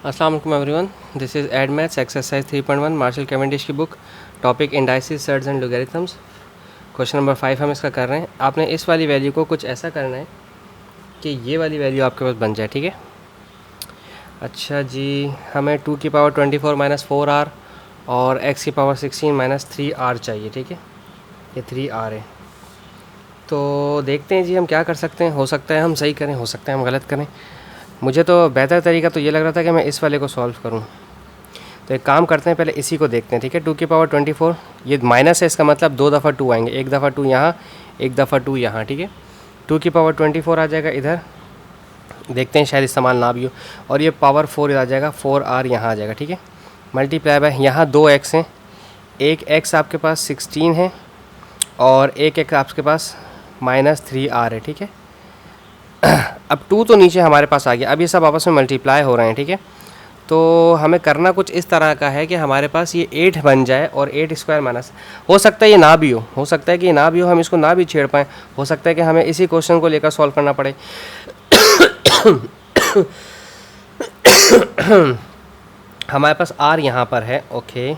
अस्सलाम वालेकुम everyone, this is add maths exercise 3.1 Marshall Cavendish की बुक। Topic indices, surds and logarithms. Question number 5 हम इसका कर रहे हैं। आपने इस वाली वैल्यू को कुछ ऐसा करना है कि ये वाली वैल्यू आपके पास बन जाए, ठीक है। अच्छा जी, हमें 2 की पावर 24 माइनस 4r और x की पावर 16 माइनस 3r चाहिए, ठीक है। ये 3r है। तो देखते हैं जी हम क्या कर सकते हैं। हो सकता है हम सही करें, हो सकता है हम गलत करें। मुझे तो बेहतर तरीका तो ये लग रहा था कि मैं इस वाले को सॉल्व करूं। तो एक काम करते हैं, पहले इसी को देखते हैं, ठीक है। 2 की पावर 24, ये माइनस है, इसका मतलब 2 दफ़ा 2 आएंगे। एक दफ़ा 2 यहाँ, एक दफ़ा 2 यहाँ, ठीक है। 2 की पावर 24 आ जाएगा इधर, देखते हैं शायद इस्तेमाल ना भी हो। और ये पावर 4 आ जाएगा, 4r यहाँ आ जाएगा, ठीक है। मल्टीप्लाई बाय यहाँ 2x हैं, एक x आपके पास 16 है और एक x आपके पास माइनस 3r है, ठीक है। अब 2 तो नीचे हमारे पास आ गया। अब ये सब आपस में मल्टीप्लाई हो रहे हैं, ठीक है। तो हमें करना कुछ इस तरह का है कि हमारे पास ये 8 बन जाए और 8 स्क्वायर माइनस, हो सकता है ये ना भी हो सकता है कि ये ना भी हो, हम इसको ना भी छेड़ पाएँ। हो सकता है कि हमें इसी क्वेश्चन को लेकर सॉल्व करना पड़े। हमारे पास r यहाँ पर है, ओके।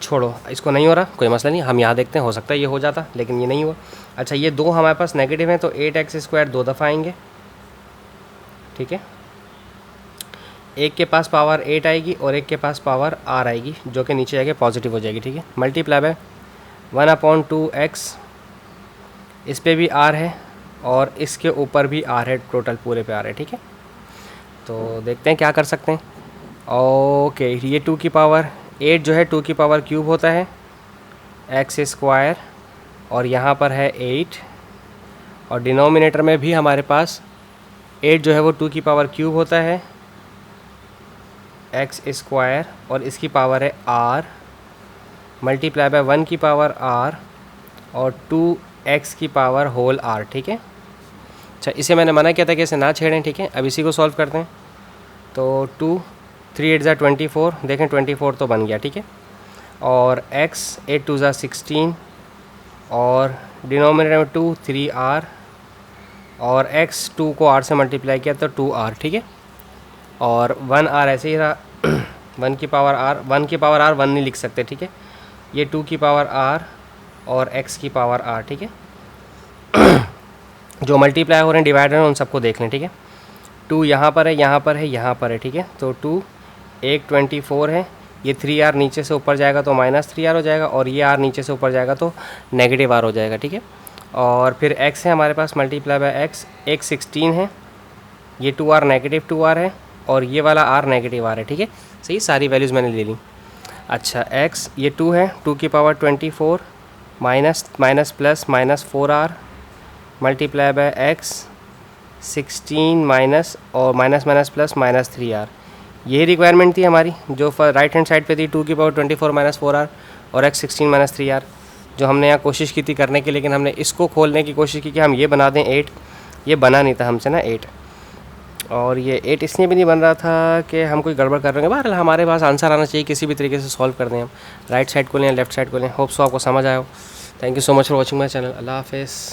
छोड़ो, इसको नहीं हो रहा, कोई मसला नहीं, हम यहाँ देखते हैं। हो सकता है ये हो जाता, लेकिन ये नहीं हुआ। अच्छा, ये 2 हमारे पास नेगेटिव हैं, तो 8x स्क्वायर 2 दफ़ा आएंगे, ठीक है। एक के पास पावर 8 आएगी और एक के पास पावर r आएगी, जो कि नीचे जाके पॉजिटिव हो जाएगी, ठीक है। मल्टीप्लाई बाय 1/2x, इस पे भी r है और इसके ऊपर भी r है, टोटल पूरे पे r है, ठीक है। तो देखते हैं क्या कर सकते हैं। ओके, ये 2 की पावर 8 जो है 2 की पावर क्यूब होता है, x स्क्वायर, और यहाँ पर है 8, और डिनोमिनेटर में भी हमारे पास 8 जो है वो 2 की पावर क्यूब होता है, x स्क्वायर, और इसकी पावर है r, मल्टीप्लाई बाय 1 की पावर r और 2x की पावर होल r, ठीक है। अच्छा, इसे मैंने मना किया था कि इसे ना छेड़ें, ठीक है। अब इसी को सॉल्व करते हैं। तो 2 3 8 ज़ा 24, देखें 24 तो बन गया, ठीक है। और x 8 2 ज़ा 16, और डिनोमिनेटर में 2 3r, और x 2 को r से मल्टीप्लाई किया तो 2r, ठीक है। और 1r ऐसे ही रहा। 1 की पावर r, 1 की पावर r 1 नहीं लिख सकते, ठीक है। ये 2 की पावर r और x की पावर r, ठीक है। जो मल्टीप्लाई हो रहे हैं, डिवाइडर हैं, उन सबको देख लें, ठीक है। 2 यहाँ पर है, यहाँ पर है, यहाँ पर है, ठीक है। तो 2 एक 24 है, ये 3r नीचे से ऊपर जाएगा तो माइनस 3r हो जाएगा, और ये r नीचे से ऊपर जाएगा तो नेगेटिव r हो जाएगा, ठीक है। और फिर x है हमारे पास, मल्टीप्लाई बाय x, एक 16 है, ये 2r नेगेटिव 2r है, और ये वाला r नेगेटिव r है, ठीक है। सही, सारी वैल्यूज़ मैंने ले ली। अच्छा, x ये 2 है, 2 की power 24 minus minus plus minus 4r, multiply by x 16 minus और minus minus plus minus 3r। यही रिक्वायरमेंट थी हमारी, जो राइट हैंड साइड पे थी, 2 की पावर 24 माइनस 4r और x 16 माइनस 3r, जो हमने यहाँ कोशिश की थी करने की। लेकिन हमने इसको खोलने की कोशिश की कि हम ये बना दें 8, ये बना नहीं था हमसे ना 8, और ये 8 इसलिए भी नहीं बन रहा था कि हम कोई गड़बड़ कर रहे हैं। बहरहाल हमारे पास आंसर आना चाहिए, किसी भी तरीके से सॉल्व कर दें हम, राइट साइड को लें, लेफ्ट साइड को लें। होप सो आपको समझ आया हो। Thank you so much for watching my channel. अल्लाह हाफ़िज़।